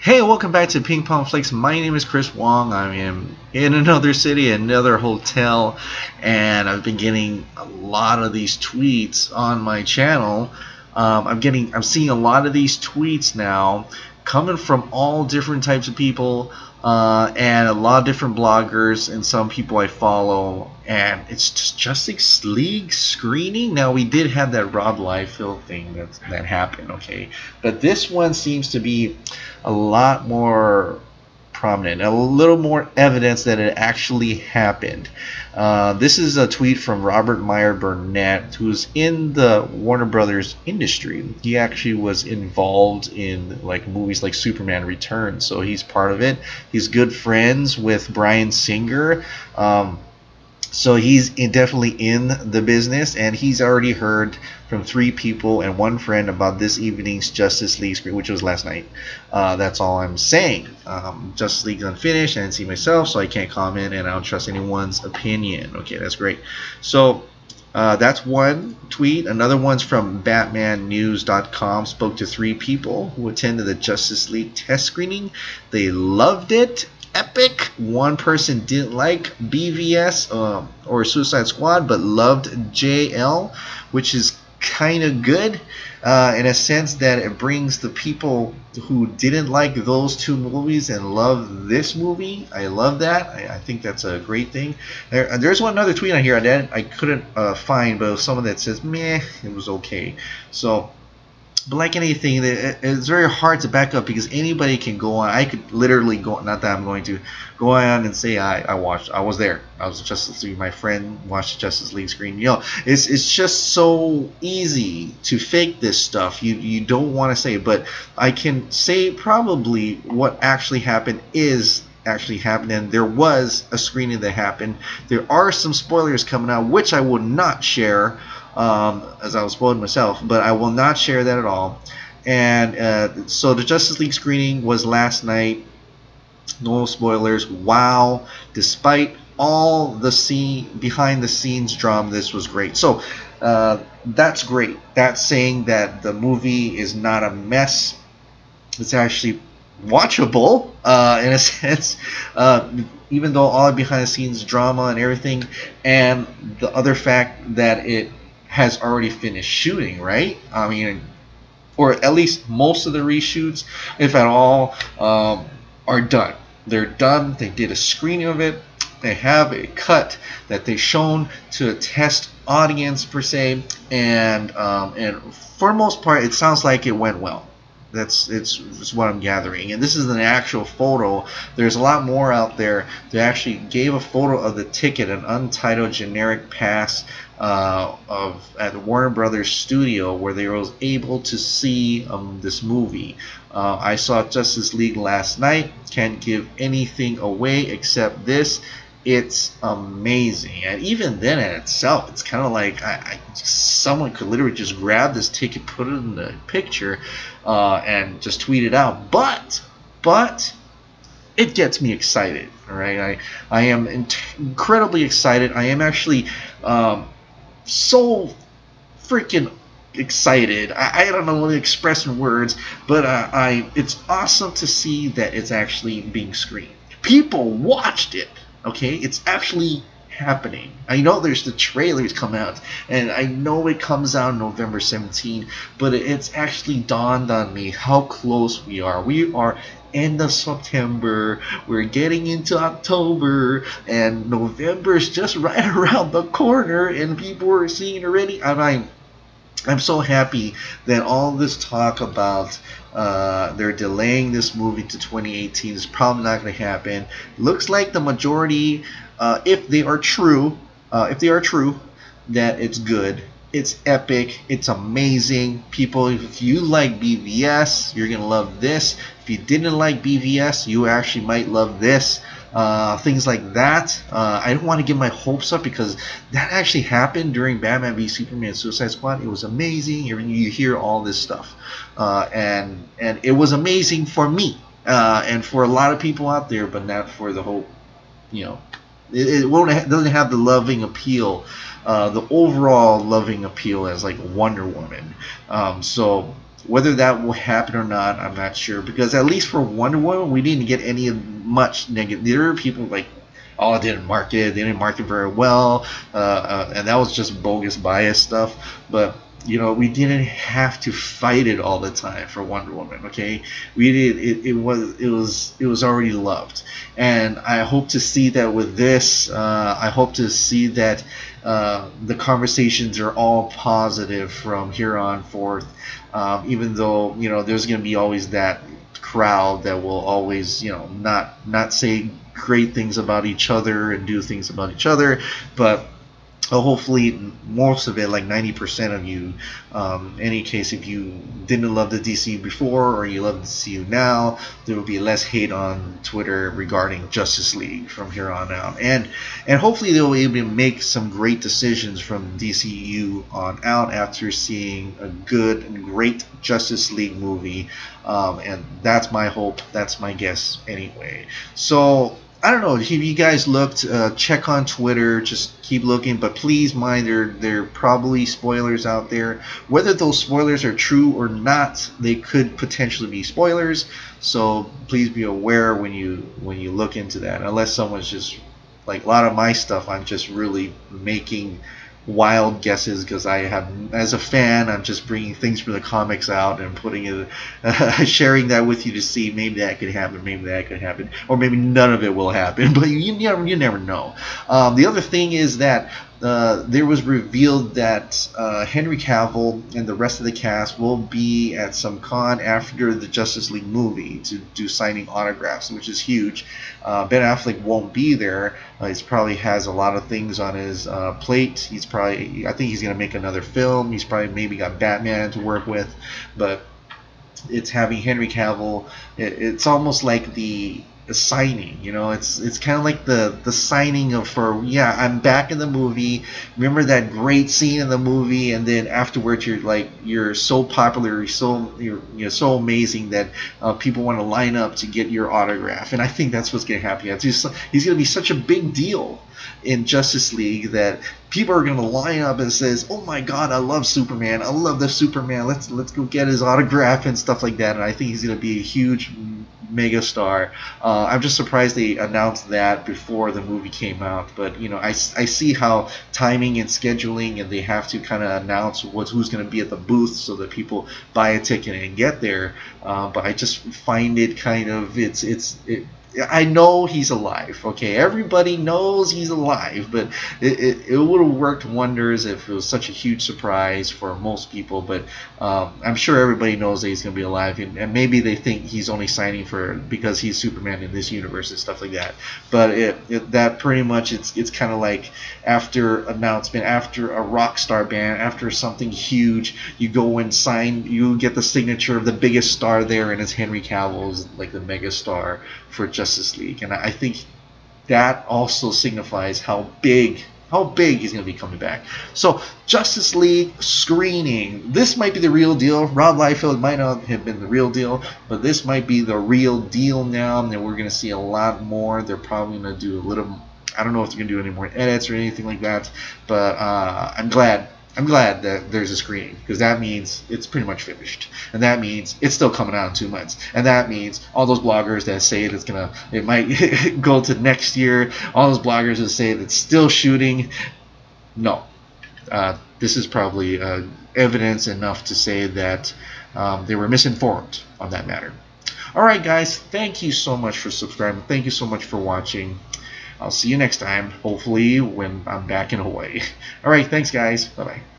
Hey, welcome back to Ping Pong Flakes. My name is Chris Wong. I am in another city, another hotel, and I've been getting a lot of these tweets on my channel. I'm seeing a lot of these tweets now coming from all different types of people, and a lot of different bloggers and some people I follow. And it's just Justice League screening. Now we did have that Rob Liefeld thing that happened, okay, but this one seems to be a lot more prominent, a little more evidence that it actually happened. This is a tweet from Robert Meyer Burnett, who's in the Warner Brothers industry. He actually was involved in like movies like Superman Returns, so he's part of it. He's good friends with Bryan Singer. So he's definitely in the business, and he's already heard from 3 people and 1 friend about this evening's Justice League screen, which was last night. That's all I'm saying. Justice League's unfinished. I didn't see myself, so I can't comment, and I don't trust anyone's opinion. Okay, that's great. So that's one tweet. Another one's from BatmanNews.com. Spoke to 3 people who attended the Justice League test screening. They loved it. Epic. One person didn't like BVS or Suicide Squad, but loved JL, which is kind of good in a sense that it brings the people who didn't like those 2 movies and love this movie. I love that. I think that's a great thing. There's one other tweet on here that I couldn't find, but it was someone that says, meh, it was okay. So, but like anything, it's very hard to back up because anybody can go on. I could literally go, not that I'm going to, go on and say I was there. I was Justice League. My friend watched the Justice League screen. You know, it's just so easy to fake this stuff. You don't want to say it, but I can say probably what actually happened is actually happened, and there was a screening that happened. There are some spoilers coming out, which I will not share. As I was spoiling myself, but I will not share that at all. And so the Justice League screening was last night. No spoilers. Wow! Despite all the behind the scenes drama, this was great. So that's great. That's saying that the movie is not a mess. It's actually watchable in a sense, even though all the behind the scenes drama and everything, and the other fact that it has already finished shooting, right? I mean, or at least most of the reshoots, if at all, are done. They're done. They did a screening of it. They have a cut that they've shown to a test audience per se, and for the most part, it sounds like it went well. It's what I'm gathering, and this is an actual photo. There's a lot more out there. They actually gave a photo of the ticket, an untitled generic pass at the Warner Brothers studio, where they were able to see this movie. I saw Justice League last night. Can't give anything away except this. It's amazing, and even then in itself, it's kind of like someone could literally just grab this ticket, put it in the picture, and just tweet it out. But it gets me excited. All right, I am incredibly excited. I am actually so freaking excited. I don't know what to express in words, but it's awesome to see that it's actually being screened. People watched it. Okay, it's actually happening. I know there's the trailers come out, and I know it comes out November 17, but it's actually dawned on me how close we are. We are end of September, we're getting into October, and November is just right around the corner, and people are seeing it already. I'm so happy that all this talk about they're delaying this movie to 2018 is probably not going to happen. Looks like the majority, if they are true, that it's good. It's epic. It's amazing. People, if you like BVS, you're going to love this. If you didn't like BVS, you actually might love this. Things like that. I don't want to get my hopes up because that actually happened during Batman v Superman Suicide Squad. It was amazing. You hear all this stuff, and it was amazing for me and for a lot of people out there, but not for the whole. You know, doesn't have the loving appeal, the overall loving appeal as like Wonder Woman. So Whether that will happen or not, I'm not sure, because at least for Wonder Woman, we didn't get any much negative. There are people like, oh, it didn't market it, they didn't market very well, and that was just bogus bias stuff. But you know, we didn't have to fight it all the time for Wonder Woman. Okay, we did. It was already loved, and I hope to see that with this. I hope to see that the conversations are all positive from here on forth. Even though, you know, there's going to be always that crowd that will always, you know, not say great things about each other and do things about each other, but hopefully most of it, like 90% of you, any case, if you didn't love the DC before or you love the DCU now, there will be less hate on Twitter regarding Justice League from here on out, and hopefully they'll be able to make some great decisions from DCU on out after seeing a good and great Justice League movie, and that's my hope, that's my guess anyway. So I don't know if you guys looked, check on Twitter, just keep looking, but please mind there are probably spoilers out there. Whether those spoilers are true or not, they could potentially be spoilers, so please be aware when you look into that, unless someone's just, like a lot of my stuff, I'm just really making wild guesses because I have, as a fan, I'm just bringing things from the comics out and putting it, sharing that with you to see maybe that could happen, maybe that could happen, or maybe none of it will happen. But you never know. The other thing is that there was revealed that Henry Cavill and the rest of the cast will be at some con after the Justice League movie to do signing autographs, which is huge. Ben Affleck won't be there. He probably has a lot of things on his plate. I think he's going to make another film. He's probably maybe got Batman to work with, but it's having Henry Cavill. It's almost like the signing, you know, it's kind of like the signing of, for, yeah, I'm back in the movie, remember that great scene in the movie, and then afterwards you're so popular, you're so amazing that people want to line up to get your autograph. And I think that's what's going to happen. He's going to be such a big deal in Justice League that people are going to line up and says, oh my god, I love Superman, I love the Superman, let's go get his autograph and stuff like that. And I think he's going to be a huge mega star. I'm just surprised they announced that before the movie came out, but you know, I see how timing and scheduling, and they have to kind of announce who's going to be at the booth so that people buy a ticket and get there. But I just find it kind of, I know he's alive, okay? Everybody knows he's alive, but it would have worked wonders if it was such a huge surprise for most people. But I'm sure everybody knows that he's going to be alive, and maybe they think he's only signing because he's Superman in this universe and stuff like that. But that pretty much, it's kind of like after announcement, after a rock star band, after something huge, you go and sign, you get the signature of the biggest star there, and it's Henry Cavill's, like the mega star for Justice League. And I think that also signifies how big he's going to be coming back. So Justice League screening, this might be the real deal. Rob Liefeld might not have been the real deal, but this might be the real deal now, and we're going to see a lot more. They're probably going to do a little, I don't know if they're going to do any more edits or anything like that, but I'm glad that there's a screening, because that means it's pretty much finished, and that means it's still coming out in 2 months, and that means all those bloggers that say it might go to next year, all those bloggers that say that it's still shooting, no, this is probably evidence enough to say that they were misinformed on that matter. Alright guys, thank you so much for subscribing, thank you so much for watching. I'll see you next time, hopefully when I'm back in Hawaii. Alright, thanks guys. Bye-bye.